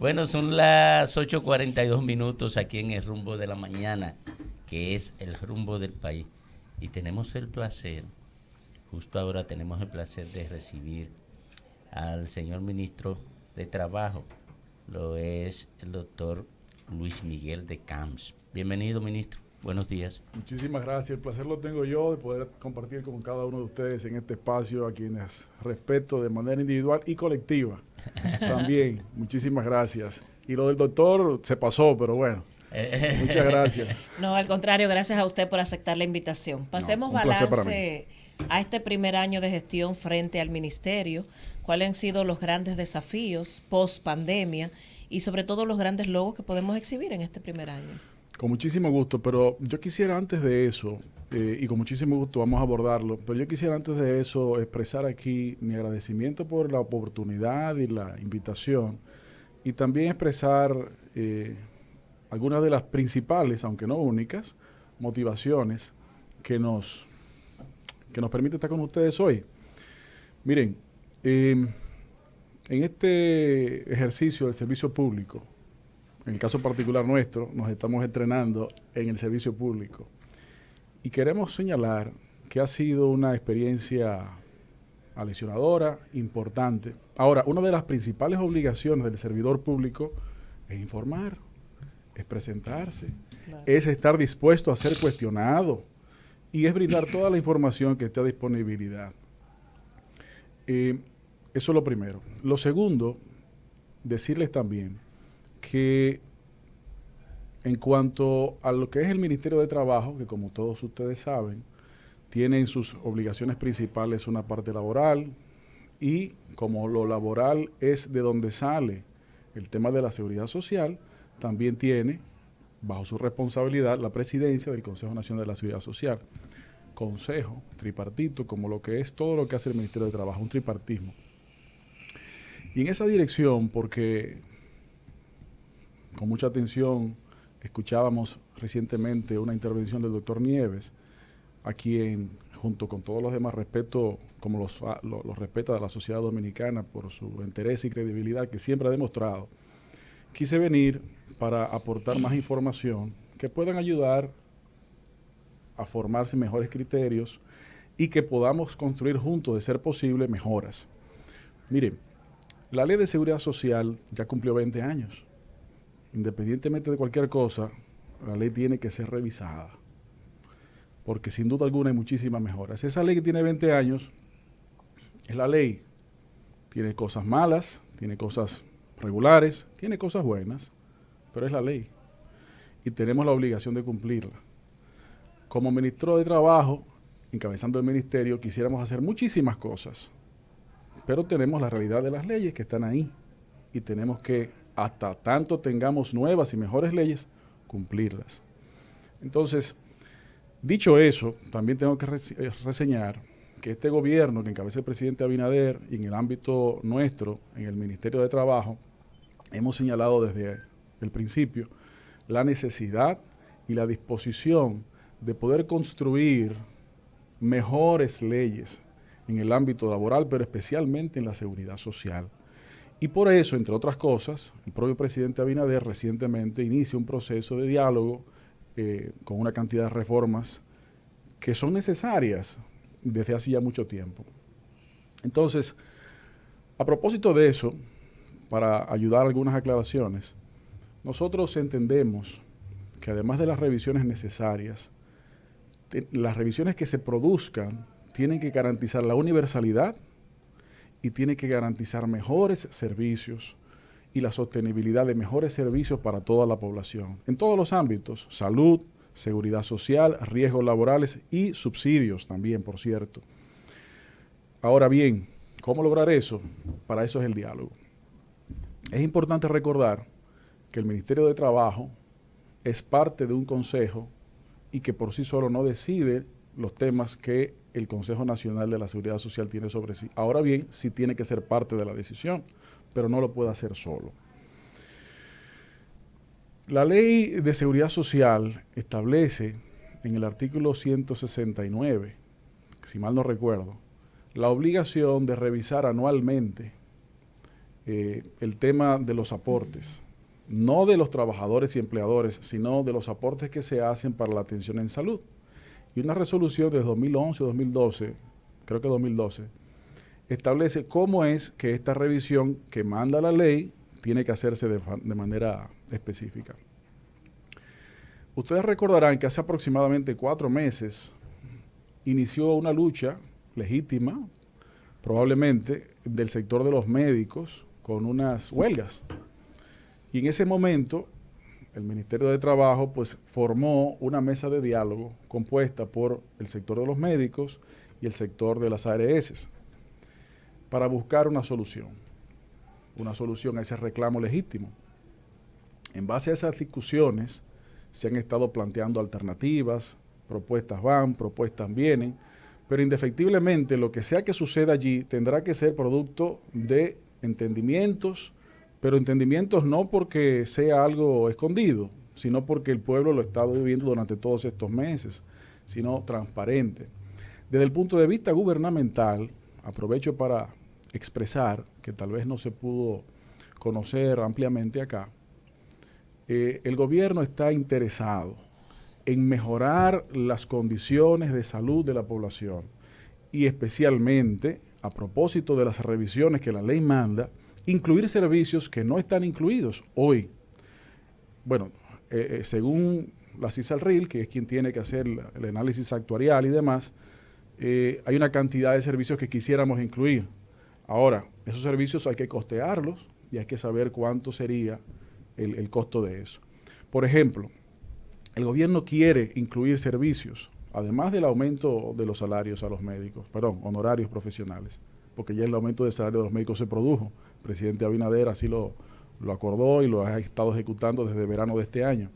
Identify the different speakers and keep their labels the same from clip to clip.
Speaker 1: Bueno, son las 8:42 aquí en el rumbo de la mañana, que es el rumbo del país. Y tenemos el placer, justo ahora tenemos el placer de recibir al señor ministro de Trabajo, lo es el doctor Luis Miguel de Camps. Bienvenido, ministro. Buenos días.
Speaker 2: Muchísimas gracias. El placer lo tengo yo de poder compartir con cada uno de ustedes en este espacio, a quienes respeto de manera individual y colectiva. También, muchísimas gracias. Y lo del doctor se pasó, pero bueno, muchas gracias.
Speaker 3: No, al contrario, gracias a usted por aceptar la invitación. Pasemos balance a este primer año de gestión frente al ministerio. ¿Cuáles han sido los grandes desafíos post pandemia y sobre todo los grandes logros que podemos exhibir en este primer año?
Speaker 2: Con muchísimo gusto, pero yo quisiera antes de eso, y con muchísimo gusto vamos a abordarlo, pero yo quisiera antes de eso expresar aquí mi agradecimiento por la oportunidad y la invitación, y también expresar algunas de las principales, aunque no únicas, motivaciones que nos permite estar con ustedes hoy. Miren, en este ejercicio del servicio público, en el caso particular nuestro, nos estamos entrenando en el servicio público y queremos señalar que ha sido una experiencia aleccionadora, importante. Ahora, una de las principales obligaciones del servidor público es informar, es presentarse, claro, es estar dispuesto a ser cuestionado y es brindar toda la información que esté a disponibilidad. Eso es lo primero. Lo segundo, decirles también que en cuanto a lo que es el Ministerio de Trabajo, que como todos ustedes saben, tiene en sus obligaciones principales una parte laboral, y como lo laboral es de donde sale el tema de la seguridad social, también tiene bajo su responsabilidad la presidencia del Consejo Nacional de la Seguridad Social. Consejo, tripartito, como lo que es todo lo que hace el Ministerio de Trabajo, un tripartismo. Y en esa dirección, porque con mucha atención escuchábamos recientemente una intervención del doctor Nieves, a quien, junto con todos los demás, respeto, como los respeta la sociedad dominicana por su interés y credibilidad que siempre ha demostrado. Quise venir para aportar más información que puedan ayudar a formarse mejores criterios y que podamos construir juntos, de ser posible, mejoras. Miren, la Ley de Seguridad Social ya cumplió 20 años. Independientemente de cualquier cosa, la ley tiene que ser revisada, porque sin duda alguna hay muchísimas mejoras. Esa ley que tiene 20 años es la ley. Tiene cosas malas, tiene cosas regulares, tiene cosas buenas, pero es la ley y tenemos la obligación de cumplirla. Como ministro de Trabajo, encabezando el ministerio, quisiéramos hacer muchísimas cosas, pero tenemos la realidad de las leyes que están ahí y tenemos que, hasta tanto tengamos nuevas y mejores leyes, cumplirlas. Entonces, dicho eso, también tengo que reseñar que este gobierno que encabeza el presidente Abinader y en el ámbito nuestro, en el Ministerio de Trabajo, hemos señalado desde el principio la necesidad y la disposición de poder construir mejores leyes en el ámbito laboral, pero especialmente en la seguridad social. Y por eso, entre otras cosas, el propio presidente Abinader recientemente inicia un proceso de diálogo con una cantidad de reformas que son necesarias desde hace ya mucho tiempo. Entonces, a propósito de eso, para ayudar a algunas aclaraciones, nosotros entendemos que además de las revisiones necesarias, las revisiones que se produzcan tienen que garantizar la universalidad y tiene que garantizar mejores servicios y la sostenibilidad de mejores servicios para toda la población, en todos los ámbitos: salud, seguridad social, riesgos laborales y subsidios también, por cierto. Ahora bien, ¿cómo lograr eso? Para eso es el diálogo. Es importante recordar que el Ministerio de Trabajo es parte de un consejo y que por sí solo no decide los temas que el Consejo Nacional de la Seguridad Social tiene sobre sí. Ahora bien, sí tiene que ser parte de la decisión, pero no lo puede hacer solo. La Ley de Seguridad Social establece en el artículo 169, si mal no recuerdo, la obligación de revisar anualmente el tema de los aportes, no de los trabajadores y empleadores, sino de los aportes que se hacen para la atención en salud. Y una resolución de 2011, 2012, creo que 2012, establece cómo es que esta revisión que manda la ley tiene que hacerse de manera específica. Ustedes recordarán que hace aproximadamente 4 meses inició una lucha legítima, probablemente, del sector de los médicos con unas huelgas. Y en ese momento, el Ministerio de Trabajo pues formó una mesa de diálogo compuesta por el sector de los médicos y el sector de las ARS para buscar una solución a ese reclamo legítimo. En base a esas discusiones se han estado planteando alternativas, propuestas van, propuestas vienen, pero indefectiblemente lo que sea que suceda allí tendrá que ser producto de entendimientos, pero entendimientos no porque sea algo escondido, sino porque el pueblo lo ha estado viviendo durante todos estos meses, sino transparente. Desde el punto de vista gubernamental, aprovecho para expresar, que tal vez no se pudo conocer ampliamente acá, el gobierno está interesado en mejorar las condiciones de salud de la población y especialmente, a propósito de las revisiones que la ley manda, incluir servicios que no están incluidos hoy. Bueno, según la CISALRIL, que es quien tiene que hacer el análisis actuarial y demás, hay una cantidad de servicios que quisiéramos incluir. Ahora, esos servicios hay que costearlos y hay que saber cuánto sería el costo de eso. Por ejemplo, el gobierno quiere incluir servicios, además del aumento de los salarios a los médicos, honorarios profesionales, porque ya el aumento del salario de los médicos se produjo. El presidente Abinader así lo acordó y lo ha estado ejecutando desde verano de este año.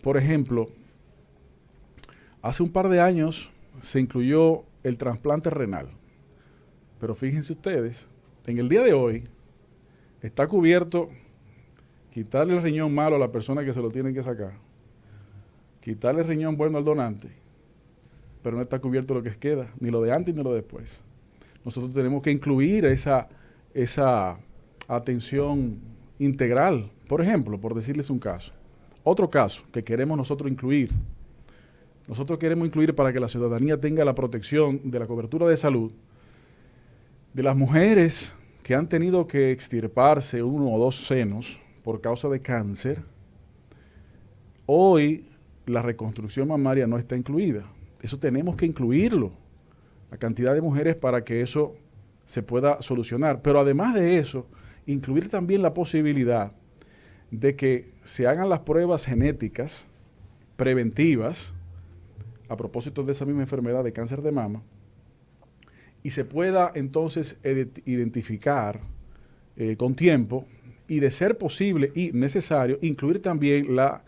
Speaker 2: Por ejemplo, hace un par de años se incluyó el trasplante renal, pero fíjense ustedes, en el día de hoy está cubierto quitarle el riñón malo a la persona que se lo tienen que sacar, quitarle el riñón bueno al donante, pero no está cubierto lo que queda, ni lo de antes ni lo de después. Nosotros tenemos que incluir esa atención integral, por ejemplo, por decirles un caso. Otro caso que queremos nosotros incluir para que la ciudadanía tenga la protección de la cobertura de salud de las mujeres que han tenido que extirparse 1 o 2 senos por causa de cáncer. Hoy la reconstrucción mamaria no está incluida. Eso tenemos que incluirlo, la cantidad de mujeres para que eso se pueda solucionar. Pero además de eso, incluir también la posibilidad de que se hagan las pruebas genéticas preventivas a propósito de esa misma enfermedad de cáncer de mama y se pueda entonces identificar con tiempo y, de ser posible y necesario, incluir también la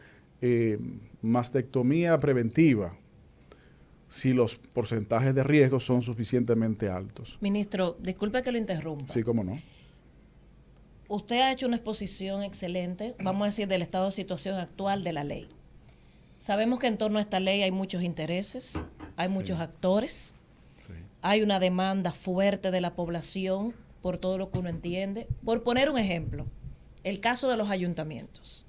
Speaker 2: mastectomía preventiva si los porcentajes de riesgo son suficientemente altos.
Speaker 3: Ministro, disculpe que lo interrumpa.
Speaker 2: Sí, cómo no.
Speaker 3: Usted ha hecho una exposición excelente, vamos a decir, del estado de situación actual de la ley. Sabemos que en torno a esta ley hay muchos intereses, hay muchos actores, hay una demanda fuerte de la población por todo lo que uno entiende. Por poner un ejemplo, el caso de los ayuntamientos,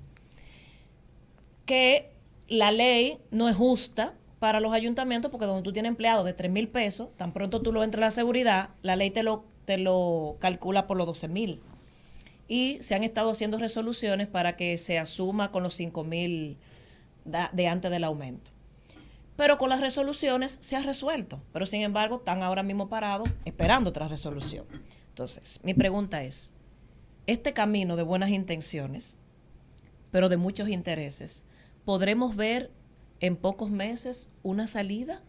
Speaker 3: que la ley no es justa para los ayuntamientos porque donde tú tienes empleados de 3,000 pesos, tan pronto tú lo entras a la seguridad, la ley te lo calcula por los 12,000. Y se han estado haciendo resoluciones para que se asuma con los 5,000 de antes del aumento. Pero con las resoluciones se ha resuelto, pero sin embargo están ahora mismo parados esperando otra resolución. Entonces, mi pregunta es, este camino de buenas intenciones, pero de muchos intereses, ¿podremos ver en pocos meses una salida?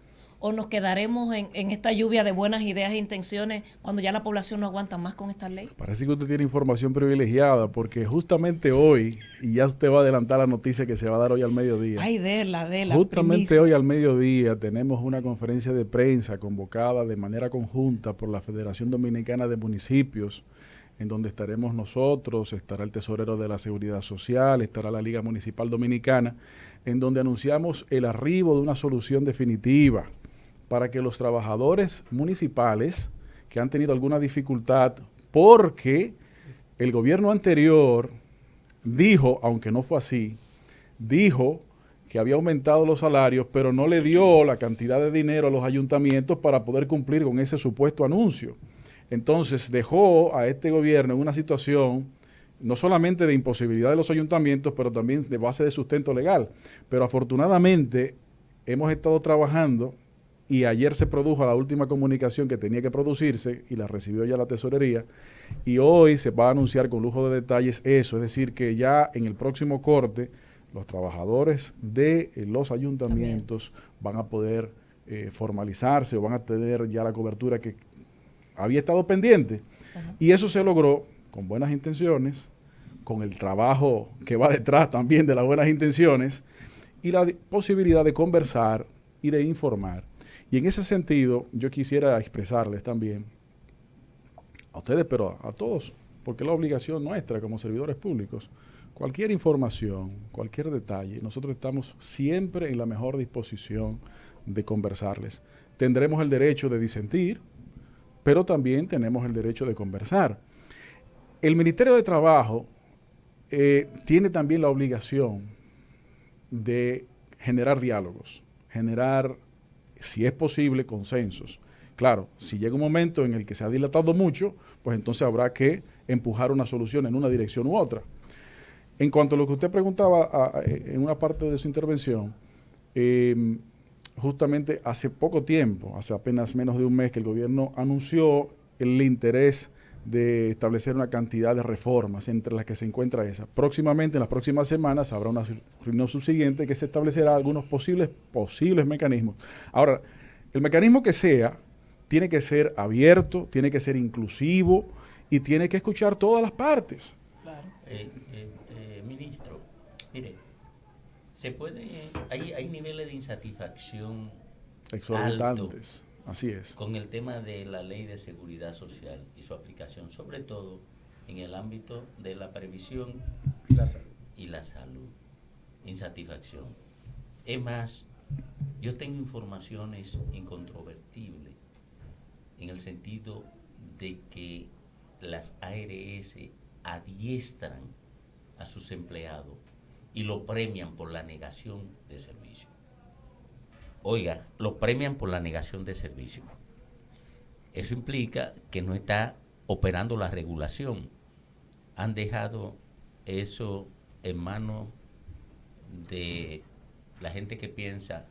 Speaker 3: ¿O nos quedaremos en esta lluvia de buenas ideas e intenciones cuando ya la población no aguanta más con esta ley?
Speaker 2: Parece que usted tiene información privilegiada, porque justamente hoy, y ya usted va a adelantar la noticia que se va a dar hoy al mediodía.
Speaker 3: Ay, dela.
Speaker 2: Justamente
Speaker 3: primicia.
Speaker 2: Hoy al mediodía tenemos una conferencia de prensa convocada de manera conjunta por la Federación Dominicana de Municipios, en donde estaremos nosotros, estará el tesorero de la Seguridad Social, estará la Liga Municipal Dominicana, en donde anunciamos el arribo de una solución definitiva para que los trabajadores municipales que han tenido alguna dificultad porque el gobierno anterior dijo, aunque no fue así, dijo que había aumentado los salarios, pero no le dio la cantidad de dinero a los ayuntamientos para poder cumplir con ese supuesto anuncio. Entonces dejó a este gobierno en una situación no solamente de imposibilidad de los ayuntamientos, pero también de base de sustento legal. Pero afortunadamente hemos estado trabajando y ayer se produjo la última comunicación que tenía que producirse y la recibió ya la tesorería, y hoy se va a anunciar con lujo de detalles eso, es decir, que ya en el próximo corte los trabajadores de los ayuntamientos van a poder formalizarse o van a tener ya la cobertura que había estado pendiente. Ajá. Y eso se logró con buenas intenciones, con el trabajo que va detrás también de las buenas intenciones y la posibilidad de conversar y de informar. Y en ese sentido yo quisiera expresarles también a ustedes, pero a todos, porque es la obligación nuestra como servidores públicos, cualquier información, cualquier detalle, nosotros estamos siempre en la mejor disposición de conversarles. Tendremos el derecho de disentir, pero también tenemos el derecho de conversar. El Ministerio de Trabajo tiene también la obligación de generar diálogos, generar, si es posible, consensos. Claro, si llega un momento en el que se ha dilatado mucho, pues entonces habrá que empujar una solución en una dirección u otra. En cuanto a lo que usted preguntaba en una parte de su intervención, justamente hace poco tiempo, hace apenas menos de un mes, que el gobierno anunció el interés de establecer una cantidad de reformas, entre las que se encuentra esa. Próximamente, en las próximas semanas, habrá una reunión subsiguiente que se establecerá algunos posibles mecanismos. Ahora, el mecanismo que sea, tiene que ser abierto, tiene que ser inclusivo y tiene que escuchar todas las partes.
Speaker 1: Claro. Ministro, mire, hay niveles de insatisfacción
Speaker 2: exorbitantes. Así es.
Speaker 1: Con el tema de la ley de seguridad social y su aplicación, sobre todo en el ámbito de la previsión y la salud. Insatisfacción. Es más, yo tengo informaciones incontrovertibles en el sentido de que las ARS adiestran a sus empleados y lo premian por la negación de servicio. Oiga, lo premian por la negación de servicio. Eso implica que no está operando la regulación. Han dejado eso en manos de la gente que piensa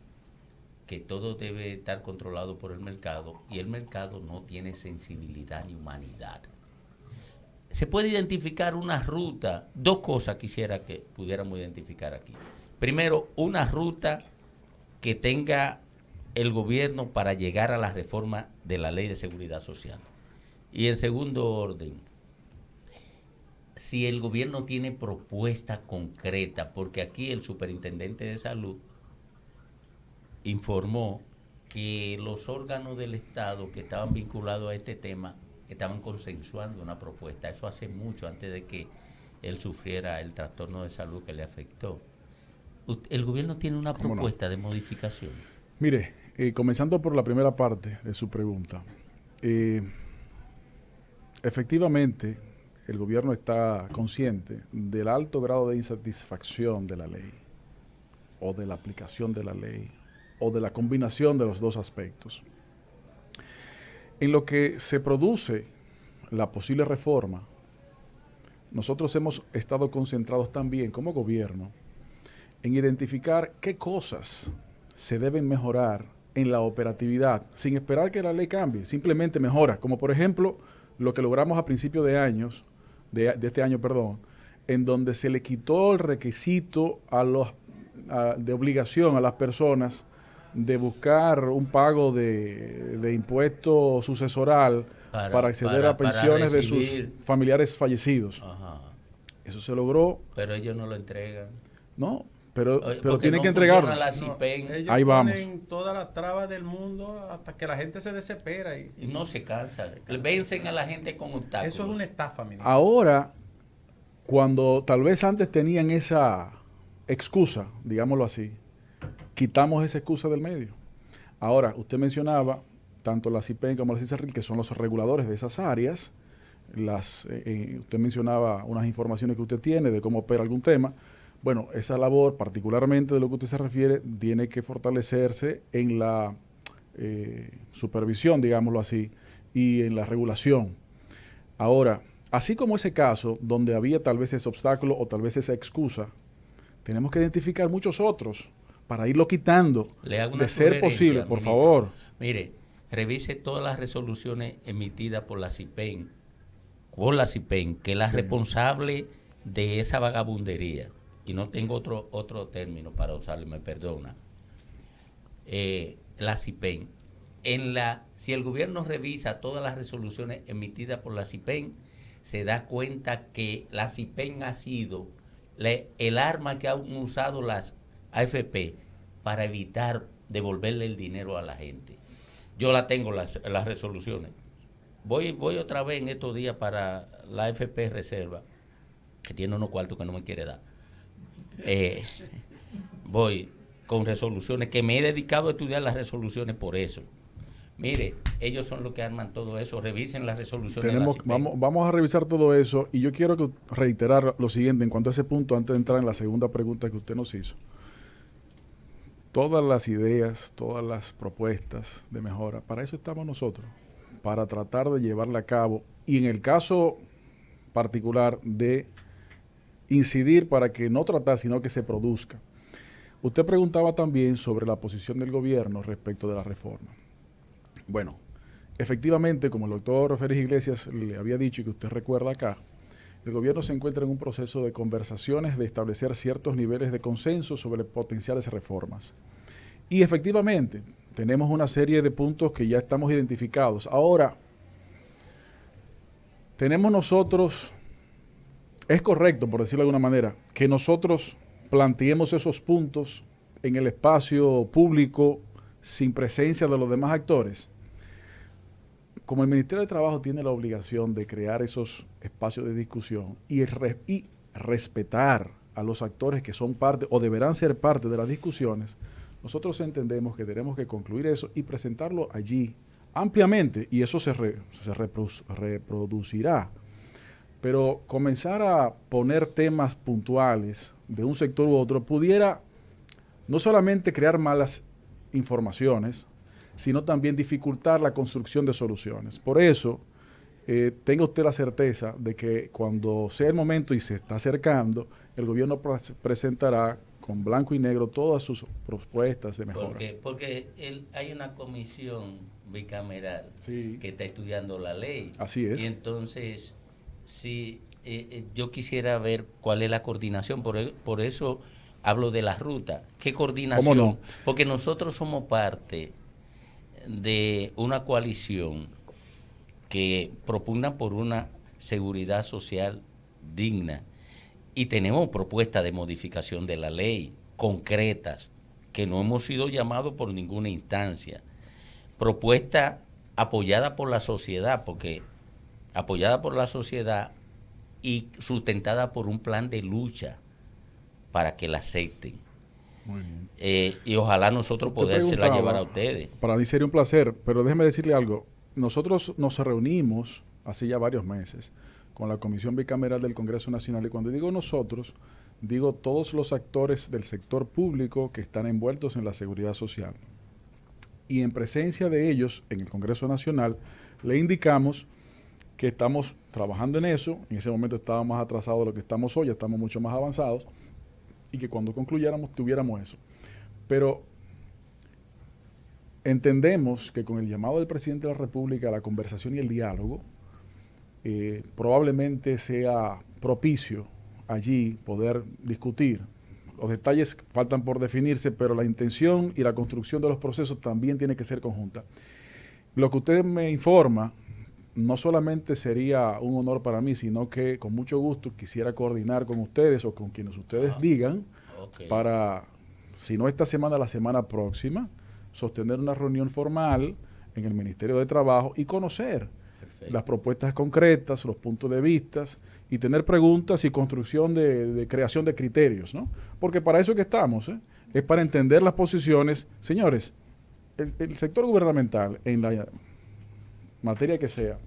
Speaker 1: que todo debe estar controlado por el mercado, y el mercado no tiene sensibilidad ni humanidad. Se puede identificar una ruta, dos cosas quisiera que pudiéramos identificar aquí. Primero, una ruta que tenga el gobierno para llegar a la reforma de la ley de seguridad social. Y en segundo orden, si el gobierno tiene propuesta concreta, porque aquí el superintendente de salud informó que los órganos del Estado que estaban vinculados a este tema estaban consensuando una propuesta. Eso hace mucho, antes de que él sufriera el trastorno de salud que le afectó. ¿El gobierno tiene una propuesta de modificación?
Speaker 2: Mire, comenzando por la primera parte de su pregunta. Efectivamente, el gobierno está consciente del alto grado de insatisfacción de la ley, o de la aplicación de la ley, o de la combinación de los dos aspectos. En lo que se produce la posible reforma, nosotros hemos estado concentrados también como gobierno en identificar qué cosas se deben mejorar en la operatividad, sin esperar que la ley cambie, simplemente mejora, como por ejemplo lo que logramos a principio de este año, en donde se le quitó el requisito de obligación a las personas de buscar un pago de impuesto sucesoral para acceder a pensiones de sus familiares fallecidos.
Speaker 1: Ajá.
Speaker 2: Eso se logró.
Speaker 1: Pero ellos no lo entregan.
Speaker 2: No, pero tienen que entregarlo.
Speaker 4: Ahí vamos. Ponen todas las trabas del mundo hasta que la gente se desespera. Y
Speaker 1: no se cansa. Vencen a la gente con obstáculos.
Speaker 4: Eso es una estafa, mi niño.
Speaker 2: Ahora, cuando tal vez antes tenían esa excusa, digámoslo así, quitamos esa excusa del medio. Ahora, usted mencionaba tanto la CIPEN como la CISARRIL, que son los reguladores de esas áreas, usted mencionaba unas informaciones que usted tiene de cómo opera algún tema. Bueno, esa labor, particularmente de lo que usted se refiere, tiene que fortalecerse en la supervisión, digámoslo así, y en la regulación. Ahora, así como ese caso donde había tal vez ese obstáculo o tal vez esa excusa, tenemos que identificar muchos otros para irlo quitando. De ser posible, por favor.
Speaker 1: Mire, revise todas las resoluciones emitidas por la CIPEN, que es la responsable de esa vagabundería. Y no tengo otro término para usarlo, me perdona. La CIPEN. Si el gobierno revisa todas las resoluciones emitidas por la CIPEN, se da cuenta que la CIPEN ha sido el arma que han usado las AFP para evitar devolverle el dinero a la gente. Yo la tengo, las resoluciones. Voy otra vez en estos días para la AFP Reserva, que tiene unos cuartos que no me quiere dar. Voy con resoluciones, que me he dedicado a estudiar las resoluciones por eso. Mire, ellos son los que arman todo eso. Revisen las resoluciones.
Speaker 2: Vamos a revisar todo eso, y yo quiero reiterar lo siguiente en cuanto a ese punto, antes de entrar en la segunda pregunta que usted nos hizo. Todas las ideas, todas las propuestas de mejora, para eso estamos nosotros, para tratar de llevarla a cabo, y en el caso particular de incidir para que no tratar, sino que se produzca. Usted preguntaba también sobre la posición del gobierno respecto de la reforma. Bueno, efectivamente, como el doctor Félix Iglesias le había dicho y que usted recuerda acá, el gobierno se encuentra en un proceso de conversaciones, de establecer ciertos niveles de consenso sobre potenciales reformas. Y efectivamente, tenemos una serie de puntos que ya estamos identificados. Ahora, tenemos nosotros, es correcto, por decirlo de alguna manera, que nosotros planteemos esos puntos en el espacio público sin presencia de los demás actores. Como el Ministerio de Trabajo tiene la obligación de crear esos espacios de discusión y respetar a los actores que son parte o deberán ser parte de las discusiones, nosotros entendemos que tenemos que concluir eso y presentarlo allí ampliamente, y eso se reproducirá. Pero comenzar a poner temas puntuales de un sector u otro pudiera no solamente crear malas informaciones, sino también dificultar la construcción de soluciones. Por eso, tenga usted la certeza de que cuando sea el momento, y se está acercando, el gobierno presentará con blanco y negro todas sus propuestas de mejora.
Speaker 1: Porque hay una comisión bicameral, sí, que está estudiando la ley.
Speaker 2: Así es.
Speaker 1: Y entonces, sí, yo quisiera ver cuál es la coordinación. Por eso hablo de la ruta. ¿Qué coordinación?
Speaker 2: ¿Cómo no?
Speaker 1: Porque nosotros somos parte de una coalición que propugna por una seguridad social digna, y tenemos propuestas de modificación de la ley concretas que no hemos sido llamados por ninguna instancia, propuesta apoyada por la sociedad, porque apoyada por la sociedad y sustentada por un plan de lucha para que la acepten.
Speaker 2: Muy bien.
Speaker 1: Y ojalá nosotros podérsela llevar a ustedes.
Speaker 2: Para mí sería un placer, pero déjeme decirle algo. Nosotros nos reunimos hace ya varios meses con la Comisión Bicameral del Congreso Nacional, y cuando digo nosotros, digo todos los actores del sector público que están envueltos en la seguridad social. Y en presencia de ellos, en el Congreso Nacional, le indicamos que estamos trabajando en eso. En ese momento estábamos más atrasados de lo que estamos hoy, ya estamos mucho más avanzados, y que cuando concluyéramos tuviéramos eso. Pero entendemos que con el llamado del presidente de la República a la conversación y el diálogo, probablemente sea propicio allí poder discutir. Los detalles faltan por definirse, pero la intención y la construcción de los procesos también tiene que ser conjunta. Lo que usted me informa no solamente sería un honor para mí, sino que con mucho gusto quisiera coordinar con ustedes o con quienes ustedes digan, para, si no esta semana, la semana próxima, sostener una reunión formal en el Ministerio de Trabajo y conocer las propuestas concretas, los puntos de vista, y tener preguntas y construcción de creación de criterios, ¿no? Porque para eso que estamos, es para entender las posiciones. Señores, el sector gubernamental, en la materia que sea,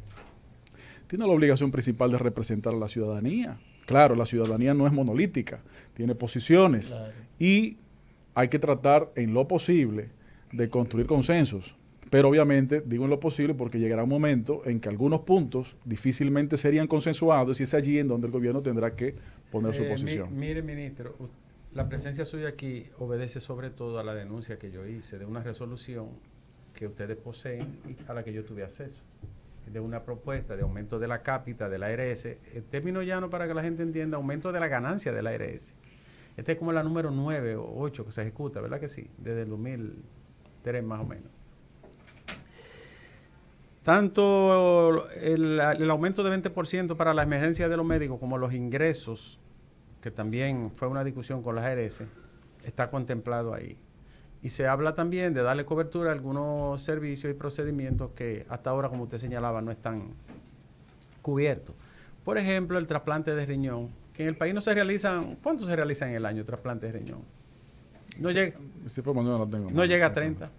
Speaker 2: tiene la obligación principal de representar a la ciudadanía. Claro, la ciudadanía no es monolítica, tiene posiciones, claro, y hay que tratar en lo posible de construir consensos. Pero obviamente digo en lo posible porque llegará un momento en que algunos puntos difícilmente serían consensuados y es allí en donde el gobierno tendrá que poner su posición.
Speaker 4: Mire, ministro, la presencia suya aquí obedece sobre todo a la denuncia que yo hice de una resolución que ustedes poseen y a la que yo tuve acceso, de una propuesta de aumento de la cápita de la ARS, en términos llanos para que la gente entienda, aumento de la ganancia de la ARS. Esta es como la número 9 o 8 que se ejecuta, ¿verdad que sí? Desde el 2003 más o menos. Tanto el aumento de 20% para la emergencia de los médicos como los ingresos, que también fue una discusión con las ARS, está contemplado ahí. Y se habla también de darle cobertura a algunos servicios y procedimientos que hasta ahora, como usted señalaba, no están cubiertos. Por ejemplo, el trasplante de riñón, que en el país no se realizan, ¿cuántos se realizan en el año trasplante de riñón? No llega, no llega a 30.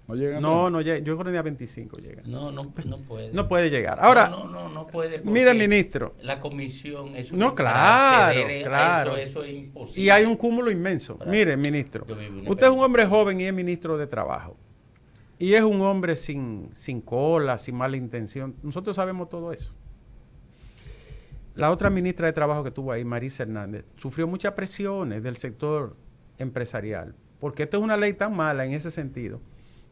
Speaker 2: ¿No llega?
Speaker 4: No llega. Yo creo que ni a 25 llega.
Speaker 1: No puede.
Speaker 4: No puede llegar. Ahora,
Speaker 1: no puede.
Speaker 4: Mire, ministro.
Speaker 1: La comisión es
Speaker 4: claro.
Speaker 1: Eso es imposible.
Speaker 4: Y hay un cúmulo inmenso. Mire, ministro. Usted es un hombre joven y es ministro de Trabajo. Y es un hombre sin cola, sin mala intención. Nosotros sabemos todo eso. La otra ministra de Trabajo que tuvo ahí, Marisa Hernández, sufrió muchas presiones del sector empresarial. Porque esta es una ley tan mala en ese sentido,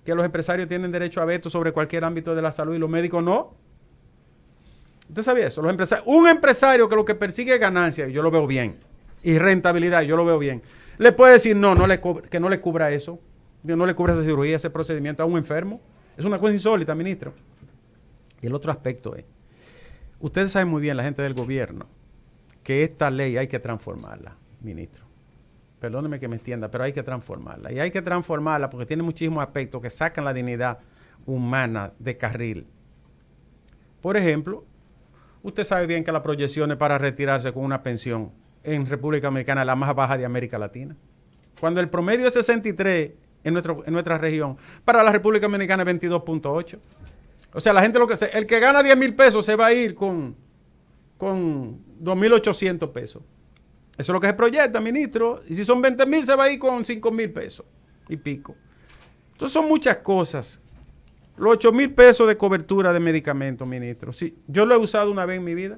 Speaker 4: que los empresarios tienen derecho a veto sobre cualquier ámbito de la salud y los médicos no. ¿Usted sabía eso? Un empresario que lo que persigue es ganancia, yo lo veo bien, y rentabilidad, yo lo veo bien, le puede decir que no le cubra eso, que no le cubra esa cirugía, ese procedimiento a un enfermo. Es una cosa insólita, ministro. Y el otro aspecto es, ustedes saben muy bien, la gente del gobierno, que esta ley hay que transformarla, ministro. Perdóneme que me extienda, pero hay que transformarla. Y hay que transformarla porque tiene muchísimos aspectos que sacan la dignidad humana de carril. Por ejemplo, usted sabe bien que las proyecciones para retirarse con una pensión en República Dominicana es la más baja de América Latina. Cuando el promedio es 63 en nuestra región, para la República Dominicana es 22.8. O sea, la gente el que gana 10,000 pesos se va a ir con 2,800 pesos. Eso es lo que se proyecta, ministro. Y si son 20,000, se va a ir con 5,000 pesos y pico. Entonces son muchas cosas. Los 8,000 pesos de cobertura de medicamentos, ministro. Sí, yo lo he usado una vez en mi vida.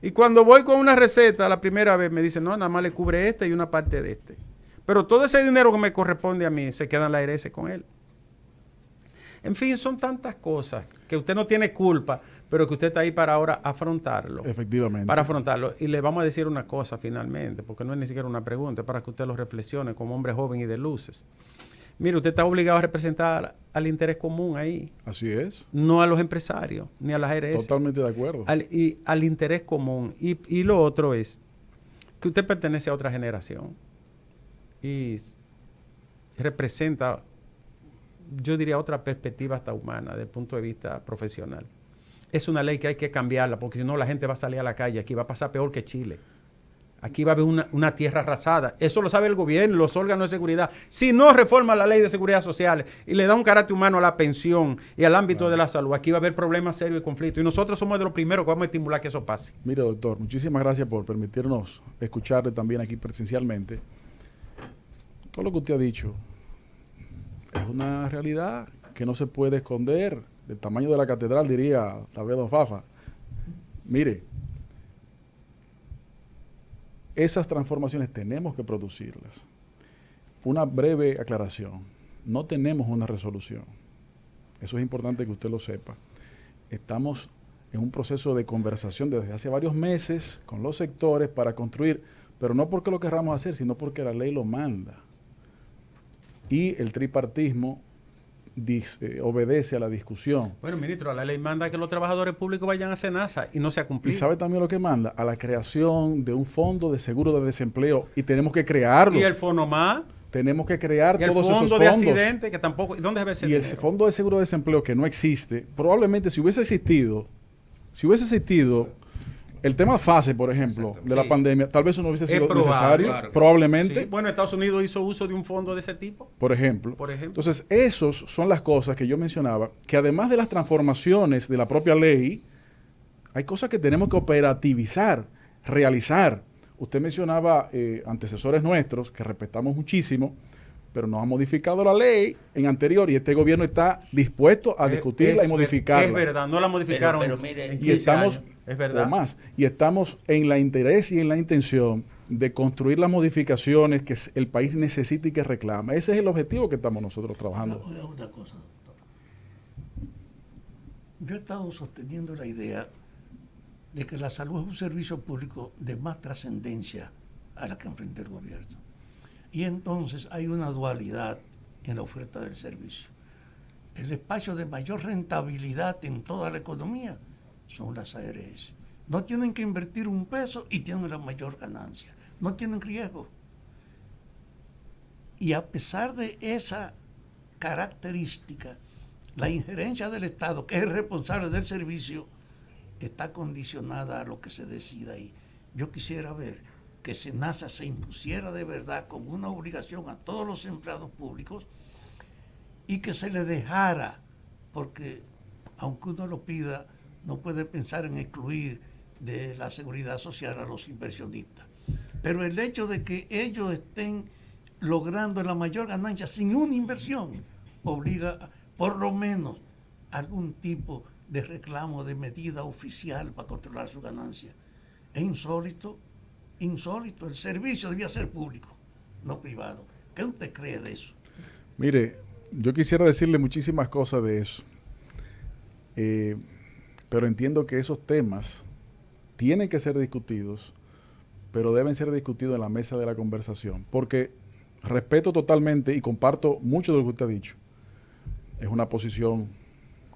Speaker 4: Y cuando voy con una receta, la primera vez me dicen, no, nada más le cubre este y una parte de este. Pero todo ese dinero que me corresponde a mí se queda en la ARS con él. En fin, son tantas cosas que usted no tiene culpa, pero que usted está ahí para ahora afrontarlo.
Speaker 2: Efectivamente.
Speaker 4: Para afrontarlo. Y le vamos a decir una cosa finalmente, porque no es ni siquiera una pregunta, es para que usted lo reflexione como hombre joven y de luces. Mire, usted está obligado a representar al interés común ahí.
Speaker 2: Así es.
Speaker 4: No a los empresarios, ni a las ARS.
Speaker 2: Totalmente de acuerdo.
Speaker 4: Al interés común. Y lo otro es que usted pertenece a otra generación y representa, yo diría, otra perspectiva hasta humana, desde el punto de vista profesional. Es una ley que hay que cambiarla, porque si no la gente va a salir a la calle. Aquí va a pasar peor que Chile. Aquí va a haber una tierra arrasada. Eso lo sabe el gobierno, los órganos de seguridad. Si no reforma la ley de seguridad social y le da un carácter humano a la pensión y al ámbito de la salud, aquí va a haber problemas serios y conflictos. Y nosotros somos de los primeros que vamos a estimular que eso pase.
Speaker 2: Mire, doctor, muchísimas gracias por permitirnos escucharle también aquí presencialmente. Todo lo que usted ha dicho es una realidad que no se puede esconder. Del tamaño de la catedral, diría tal vez don Fafa. Mire, esas transformaciones tenemos que producirlas. Una breve aclaración. No tenemos una resolución. Eso es importante que usted lo sepa. Estamos en un proceso de conversación desde hace varios meses con los sectores para construir, pero no porque lo querramos hacer, sino porque la ley lo manda. Y el tripartismo obedece a la discusión.
Speaker 4: Bueno, ministro, la ley manda que los trabajadores públicos vayan a SENASA y no se ha cumplido.
Speaker 2: ¿Y sabe también lo que manda? A la creación de un fondo de seguro de desempleo, y tenemos que crearlo.
Speaker 4: ¿Y el FONOMA?
Speaker 2: Tenemos que crear todos esos fondos.
Speaker 4: Y el fondo de accidente, que tampoco... ¿Dónde debe ser?
Speaker 2: Y el fondo de seguro de desempleo, que no existe, probablemente si hubiese existido el tema FASE, por ejemplo, de la pandemia, tal vez eso no hubiese sido necesario, claro, probablemente.
Speaker 4: Sí. Bueno, Estados Unidos hizo uso de un fondo de ese tipo.
Speaker 2: Por ejemplo. Entonces, esos son las cosas que yo mencionaba, que además de las transformaciones de la propia ley, Hay cosas que tenemos que operativizar, realizar. Usted mencionaba antecesores nuestros que respetamos muchísimo, pero nos ha modificado la ley en anterior y este gobierno está dispuesto a discutirla y modificarla.
Speaker 4: Es verdad, no la modificaron
Speaker 1: pero mire,
Speaker 4: en 15 años. Es verdad.
Speaker 2: O más, y estamos en la interés y en la intención de construir las modificaciones que el país necesita y que reclama. Ese es el objetivo que estamos nosotros trabajando.
Speaker 5: Una cosa, doctor. Yo he estado sosteniendo la idea de que la salud es un servicio público de más trascendencia a la que enfrenta el gobierno. Y entonces hay una dualidad en la oferta del servicio. El espacio de mayor rentabilidad en toda la economía son las ARS. No tienen que invertir un peso y tienen la mayor ganancia. No tienen riesgo. Y a pesar de esa característica, la injerencia del Estado, que es el responsable del servicio, está condicionada a lo que se decida ahí. Yo quisiera ver que SENASA se impusiera de verdad como una obligación a todos los empleados públicos y que se les dejara, porque aunque uno lo pida, no puede pensar en excluir de la seguridad social a los inversionistas. Pero el hecho de que ellos estén logrando la mayor ganancia sin una inversión obliga por lo menos a algún tipo de reclamo de medida oficial para controlar su ganancia. Es insólito. El servicio debía ser público, no privado. ¿Qué usted cree de eso?
Speaker 2: Mire, yo quisiera decirle muchísimas cosas de eso, pero entiendo que esos temas tienen que ser discutidos, pero deben ser discutidos en la mesa de la conversación, porque respeto totalmente y comparto mucho de lo que usted ha dicho. Es una posición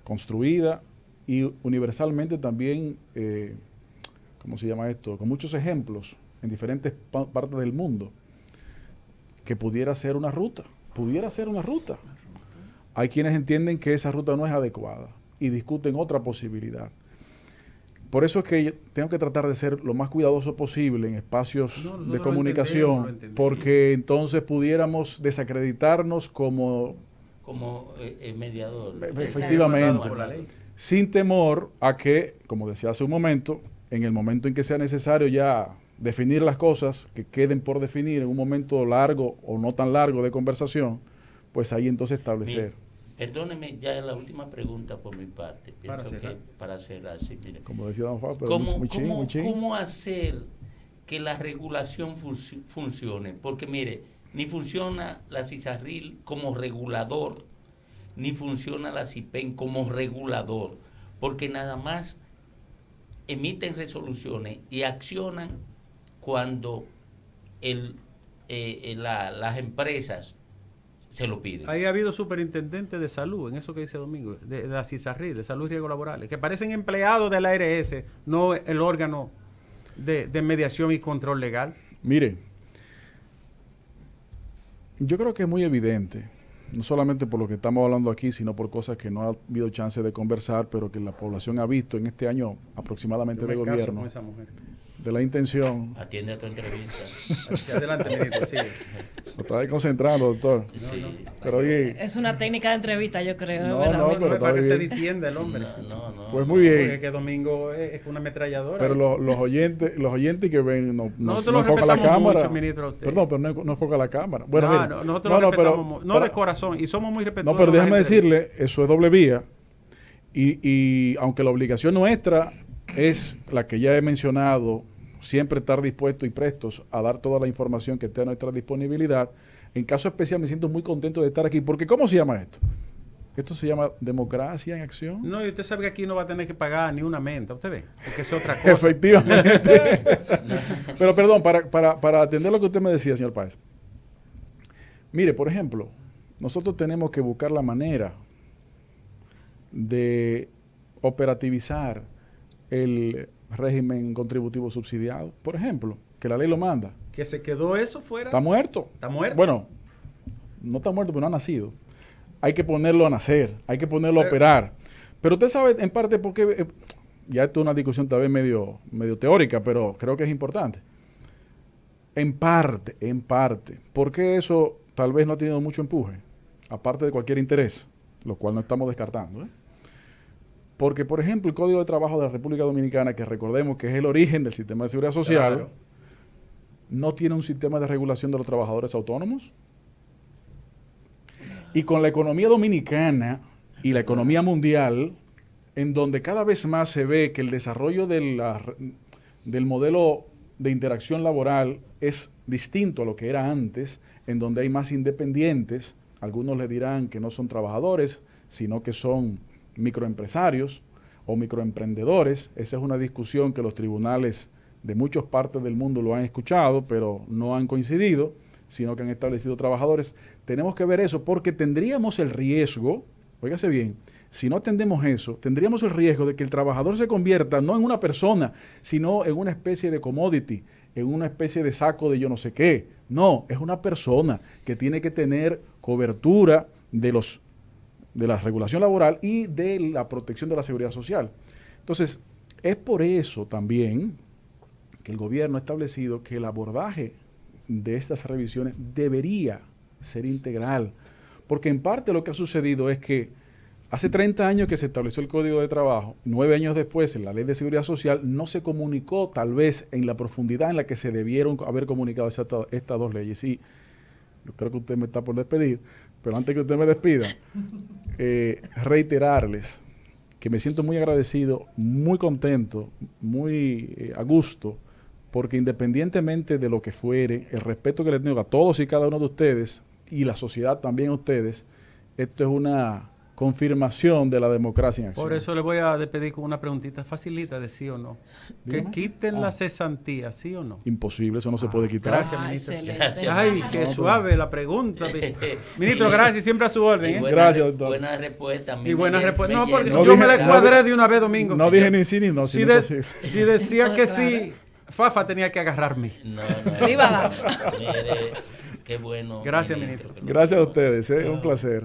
Speaker 2: construida y universalmente también, ¿cómo se llama esto? Con muchos ejemplos en diferentes partes del mundo, que pudiera ser una ruta. Hay quienes entienden que esa ruta no es adecuada y discuten otra posibilidad. Por eso es que tengo que tratar de ser lo más cuidadoso posible en espacios de comunicación, porque entonces pudiéramos desacreditarnos como
Speaker 1: mediador.
Speaker 2: Efectivamente, sin temor a que, como decía hace un momento, en el momento en que sea necesario ya definir las cosas que queden por definir en un momento largo o no tan largo de conversación, pues ahí entonces establecer.
Speaker 1: Perdóneme, ya la última pregunta por mi parte. Pienso que para cerrar, sí, mire.
Speaker 2: Como decía don Fabio, pero muy ching.
Speaker 1: ¿Cómo hacer que la regulación funcione? Porque mire, ni funciona la CISARRIL como regulador, ni funciona la CIPEN como regulador, porque nada más emiten resoluciones y accionan cuando las empresas se lo piden.
Speaker 4: Ahí ha habido superintendentes de salud, en eso que dice Domingo, de la CISARRIL, de salud y riesgos laborales, que parecen empleados de la ARS, no el órgano de mediación y control legal.
Speaker 2: Mire, yo creo que es muy evidente, no solamente por lo que estamos hablando aquí, sino por cosas que no ha habido chance de conversar, pero que la población ha visto en este año aproximadamente de gobierno.
Speaker 4: Con esa mujer.
Speaker 2: De la intención.
Speaker 1: Atiende a tu entrevista.
Speaker 4: Adelante, ministro, sigue.
Speaker 2: Lo estaba ahí concentrando, doctor.
Speaker 1: Sí.
Speaker 2: Pero oye,
Speaker 3: es una técnica de entrevista, yo creo.
Speaker 2: No,
Speaker 3: ¿verdad?
Speaker 2: no, pero
Speaker 4: para que se distienda el hombre.
Speaker 1: No.
Speaker 2: Pues muy bien.
Speaker 4: Porque que Domingo es una ametralladora.
Speaker 2: Pero los oyentes que ven no
Speaker 4: enfoca la cámara. Mucho, ministro,
Speaker 2: perdón, pero no enfoca la cámara. Bueno, mira,
Speaker 4: nosotros lo respetamos de corazón y somos muy respetuosos.
Speaker 2: No, pero déjame decirle, eso es doble vía. Y aunque la obligación nuestra es la que ya he mencionado, siempre estar dispuestos y prestos a dar toda la información que esté a nuestra disponibilidad. En caso especial me siento muy contento de estar aquí, porque ¿cómo se llama esto? Esto se llama democracia en acción.
Speaker 4: No, y usted sabe que aquí no va a tener que pagar ni una menta, usted ve, porque es otra cosa.
Speaker 2: Efectivamente. Pero perdón, para atender lo que usted me decía, señor Páez. Mire, por ejemplo, nosotros tenemos que buscar la manera de operativizar el régimen contributivo subsidiado, por ejemplo, que la ley lo manda.
Speaker 4: Que se quedó eso fuera.
Speaker 2: Está muerto.
Speaker 4: Está muerto.
Speaker 2: Bueno, no está muerto, pero no ha nacido. Hay que ponerlo a nacer, hay que ponerlo a operar. Pero usted sabe en parte por qué, ya esto es una discusión tal vez medio teórica, pero creo que es importante. En parte, porque eso tal vez no ha tenido mucho empuje, aparte de cualquier interés, lo cual no estamos descartando, Porque, por ejemplo, el Código de Trabajo de la República Dominicana, que recordemos que es el origen del sistema de seguridad social, claro, no tiene un sistema de regulación de los trabajadores autónomos. Y con la economía dominicana y la economía mundial, en donde cada vez más se ve que el desarrollo del modelo de interacción laboral es distinto a lo que era antes, en donde hay más independientes, algunos le dirán que no son trabajadores, sino que son microempresarios o microemprendedores. Esa es una discusión que los tribunales de muchas partes del mundo lo han escuchado, pero no han coincidido, sino que han establecido trabajadores. Tenemos que ver eso porque tendríamos el riesgo, óigase bien, si no atendemos eso, tendríamos el riesgo de que el trabajador se convierta no en una persona, sino en una especie de commodity, en una especie de saco de yo no sé qué. No, es una persona que tiene que tener cobertura de la regulación laboral y de la protección de la seguridad social. Entonces, es por eso también que el gobierno ha establecido que el abordaje de estas revisiones debería ser integral, porque en parte lo que ha sucedido es que hace 30 años que se estableció el Código de Trabajo, 9 años después en la Ley de Seguridad Social, no se comunicó tal vez en la profundidad en la que se debieron haber comunicado estas dos leyes. Y yo creo que usted me está por despedir, pero antes que usted me despida, reiterarles que me siento muy agradecido, muy contento, muy a gusto, porque independientemente de lo que fuere, el respeto que les tengo a todos y cada uno de ustedes, y la sociedad también a ustedes, esto es una confirmación de la democracia en acción.
Speaker 4: Por eso le voy a despedir con una preguntita facilita de sí o no. ¿Dígame? Que quiten la cesantía, ¿sí o no?
Speaker 2: Imposible, eso no se puede quitar.
Speaker 4: Gracias, ministro. Gracias. Ay, qué suave la pregunta. Ministro, gracias, siempre a su orden.
Speaker 2: Gracias, doctor.
Speaker 1: Buena respuesta.
Speaker 4: Y buena respuesta. No, porque yo me la cuadré de una vez, Domingo.
Speaker 2: No dije ni sí ni no.
Speaker 4: Si decía que sí, Fafa tenía que agarrarme.
Speaker 1: No.
Speaker 3: Mire,
Speaker 1: qué bueno.
Speaker 4: Gracias, ministro.
Speaker 2: Gracias a ustedes, un placer.